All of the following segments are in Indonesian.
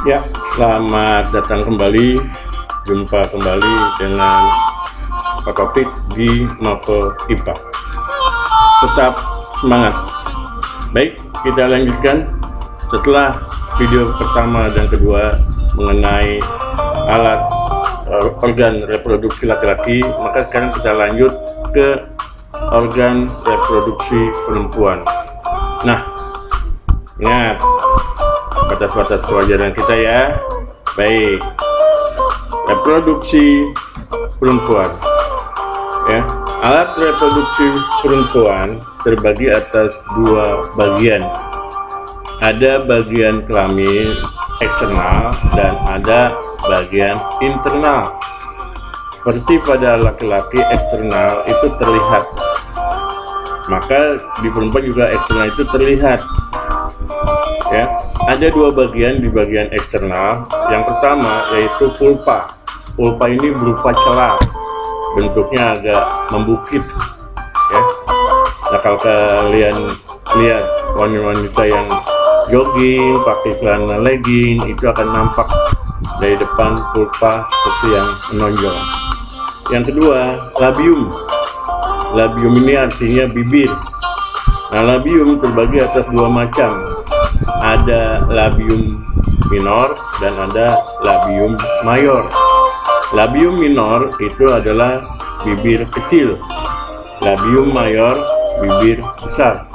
Ya, selamat datang kembali, jumpa kembali dengan Pak Taufik di Mapel IPA. Tetap semangat. Baik, kita lanjutkan setelah video pertama dan kedua mengenai alat organ reproduksi laki-laki, maka sekarang kita lanjut ke organ reproduksi perempuan. Nah, ingat batas-batas kewajaran kita ya. Baik, reproduksi perempuan ya. Alat reproduksi perempuan terbagi atas dua bagian. Ada bagian kelamin eksternal dan ada bagian internal. Seperti pada laki-laki, eksternal itu terlihat, maka di perempuan juga eksternal itu terlihat ya. Ada dua bagian di bagian eksternal. Yang pertama yaitu pulpa. Pulpa ini berupa celah, bentuknya agak membukit ya. Nah, kalau kalian lihat wanita yang jogging pakai celana legging, itu akan nampak dari depan pulpa seperti yang menonjol. Yang kedua, labium. Labium ini artinya bibir. Nah, labium terbagi atas dua macam. Ada labium minor dan ada labium mayor. Labium minor itu adalah bibir kecil, labium mayor bibir besar.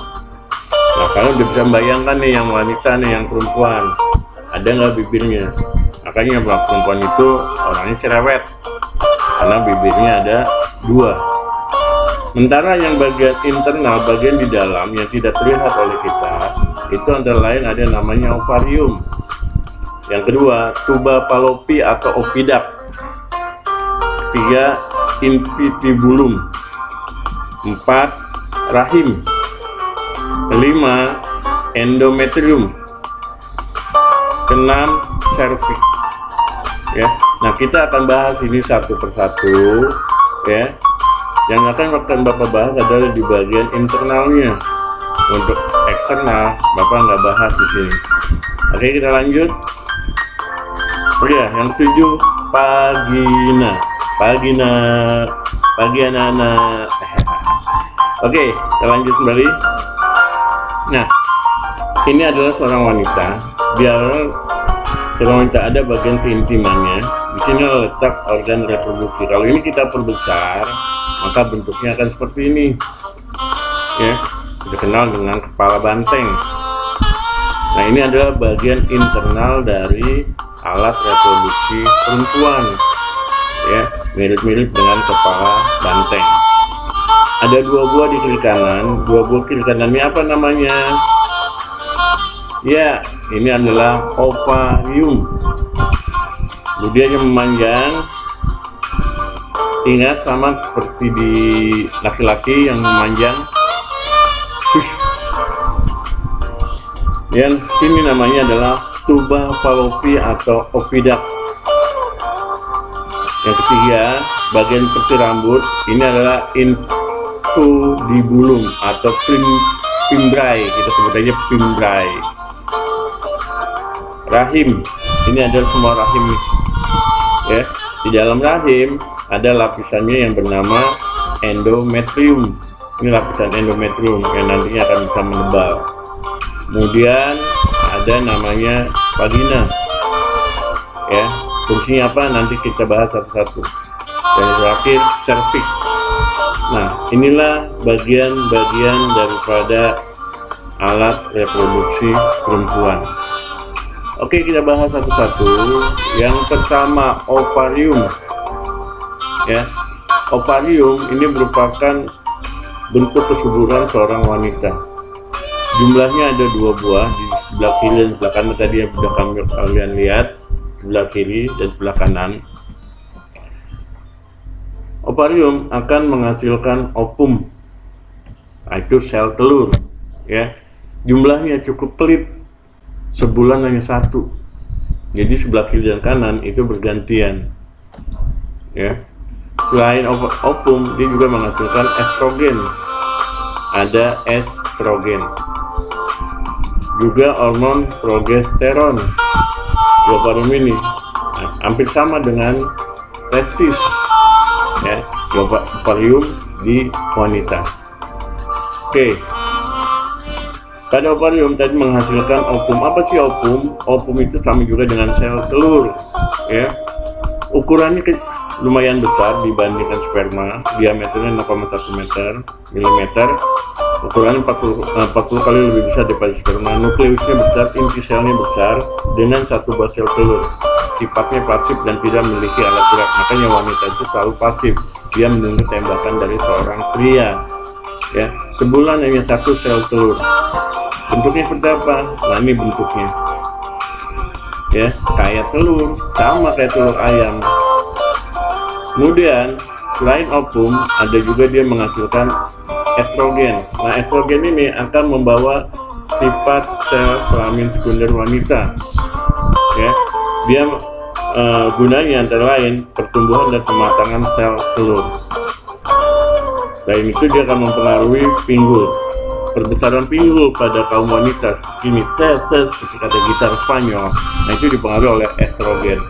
Nah, kalian udah bisa bayangkan nih, yang wanita nih, yang perempuan, ada nggak bibirnya? Makanya yang perempuan itu orangnya cerewet karena bibirnya ada dua. Sementara yang bagian internal, bagian di dalam yang tidak terlihat oleh kita, itu antara lain ada namanya ovarium. Yang kedua, tuba fallopi atau oviduct. Tiga, infundibulum. Empat, rahim. Kelima, endometrium. Keenam, cervix. Ya, nah kita akan bahas ini satu persatu ya. Yang akan Bapak bahas adalah di bagian internalnya. Untuk eksternal Bapak nggak bahas di sini. Oke, kita lanjut. Oh ya, yang ketujuh, vagina. Pagi anak-anak. Oke, kita lanjut kembali. Nah, ini adalah seorang wanita. Biar seorang wanita ada bagian keintimannya. Di sini letak organ reproduksi. Kalau ini kita perbesar, maka bentuknya akan seperti ini ya, dikenal dengan kepala banteng. Nah, ini adalah bagian internal dari alat reproduksi perempuan ya, mirip-mirip dengan kepala banteng. Ada dua buah di kiri kanan. Dua buah kiri kanan ini apa namanya? Ya, ini adalah ovarium. Kemudian yang memanjang, ingat sama seperti di laki-laki yang memanjang. Yang ini namanya adalah tuba fallopi atau oviduct. Yang ketiga, bagian seperti rambut, ini adalah infundibulum atau fimbriae, kita sebut aja fimbriae. Rahim, ini adalah semua rahim ya. Di dalam rahim ada lapisannya yang bernama endometrium. Ini lapisan endometrium yang nantinya akan bisa menebal. Kemudian ada namanya vagina ya. Fungsinya apa nanti kita bahas satu-satu. Dan yang terakhir, cervix. Nah, inilah bagian-bagian daripada alat reproduksi perempuan. Oke, kita bahas satu-satu. Yang pertama, ovarium ya. Ovarium ini merupakan bentuk kesuburan seorang wanita. Jumlahnya ada dua buah di sebelah kiri dan sebelah kanan. Tadi yang sudah kalian lihat, sebelah kiri dan sebelah kanan. Ovarium akan menghasilkan ovum, itu sel telur ya. Jumlahnya cukup pelit, sebulan hanya satu. Jadi sebelah kiri dan kanan itu bergantian ya. Selain ovum, dia juga menghasilkan estrogen. Ada estrogen, juga hormon progesteron. ovarium ini hampir sama dengan testis, ya, ovarium di wanita. Oke, pada ovarium tadi menghasilkan ovum. Apa sih ovum? Ovum itu sama juga dengan sel telur, ya. Ukurannya lumayan besar dibandingkan sperma, diameternya 0,1 mm, ukurannya 40 kali lebih besar daripada sperma. Nukleusnya besar, inti selnya besar, dengan satu buah sel telur. Sifatnya pasif dan tidak memiliki alat gerak, makanya wanita itu selalu pasif, dia menunggu tembakan dari seorang pria, ya. Sebulan hanya satu sel telur. Bentuknya seperti apa? Nah, ini bentuknya, ya, kayak telur, sama kayak telur ayam. Kemudian selain ovum, ada juga dia menghasilkan estrogen. Nah, estrogen ini akan membawa sifat sel kelamin sekunder wanita, ya. Dia gunanya antara lain pertumbuhan dan pematangan sel telur. Selain itu dia akan mempengaruhi pinggul, perbesaran pinggul pada kaum wanita. Ini seperti kata gitar Spanyol. Nah, itu dipengaruhi oleh estrogen.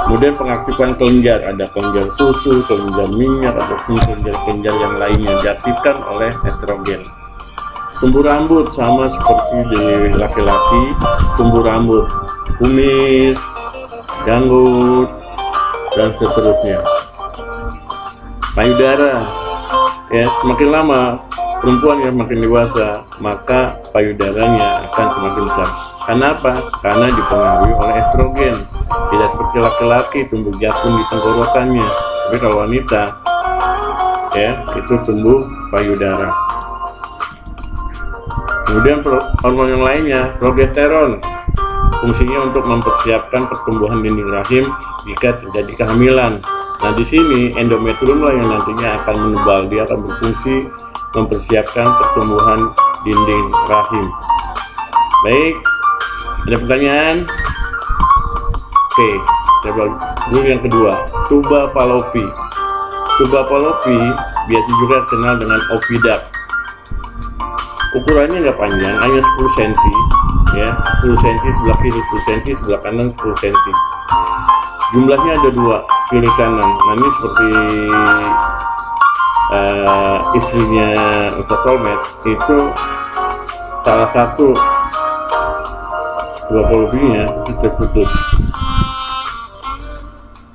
Kemudian pengaktifan kelenjar, ada kelenjar susu, kelenjar minyak, ataupun kelenjar yang lainnya diaktifkan oleh estrogen. Tumbuh rambut sama seperti di laki-laki, tumbuh rambut, kumis, janggut, dan seterusnya. Payudara, ya, semakin lama perempuan yang makin dewasa, maka payudaranya akan semakin besar. Kenapa? Karena dipengaruhi oleh estrogen. Tidak seperti laki-laki tumbuh jagung di tenggorokannya, tapi kalau wanita, ya, itu tumbuh payudara. Kemudian hormon yang lainnya, progesteron, fungsinya untuk mempersiapkan pertumbuhan dinding rahim jika terjadi kehamilan. Nah, di sini endometrium lah yang nantinya akan menebal, dia akan berfungsi mempersiapkan pertumbuhan dinding rahim. Baik, ada pertanyaan? Oke, coba dulu yang kedua, tuba Fallopi. Tuba Fallopi biasa juga kenal dengan oviduct. Ukurannya nggak panjang, hanya 10 cm, ya, 10 cm sebelah kiri, 10 cm sebelah kanan, 10 cm. Jumlahnya ada 2, kiri kanan. Nah, ini seperti istrinya Ustaz Solmed, itu salah satu tuba Fallopinya itu terputus.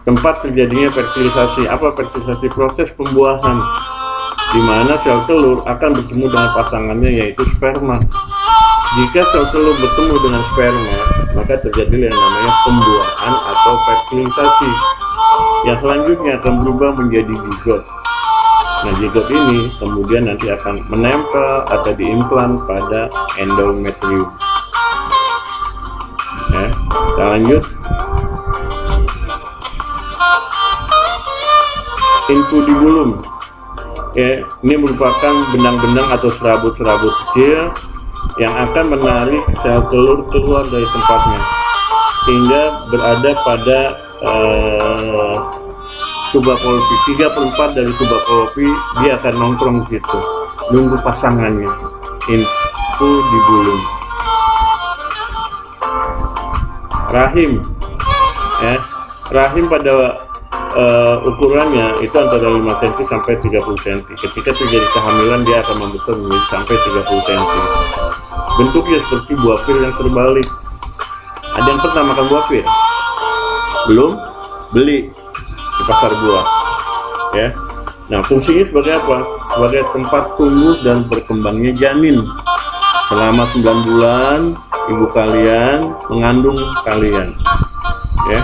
Tempat terjadinya fertilisasi. Apa fertilisasi? Proses pembuahan, di mana sel telur akan bertemu dengan pasangannya, yaitu sperma. Jika sel telur bertemu dengan sperma, maka terjadi yang namanya pembuahan atau fertilisasi, yang selanjutnya akan berubah menjadi zigot. Nah, zigot ini kemudian nanti akan menempel atau diimplan pada endometrium. Ya, kita lanjut. Infundibulum, ya, ini merupakan benang-benang atau serabut-serabut kecil yang akan menarik sel telur keluar dari tempatnya hingga berada pada tuba Fallopi. 3/4 dari tuba Fallopi dia akan nongkrong di situ, nunggu pasangannya. Infundibulum. Rahim, ya, rahim pada ukurannya itu antara 5 cm sampai 30 cm. Ketika terjadi kehamilan, dia akan membesar menjadi sampai 30 cm. Bentuknya seperti buah pir yang terbalik. Ada yang pernah makan buah pir? Belum? Beli di pasar buah, ya. Nah, fungsinya sebagai apa? Sebagai tempat tumbuh dan berkembangnya janin. Selama 9 bulan ibu kalian mengandung kalian, ya.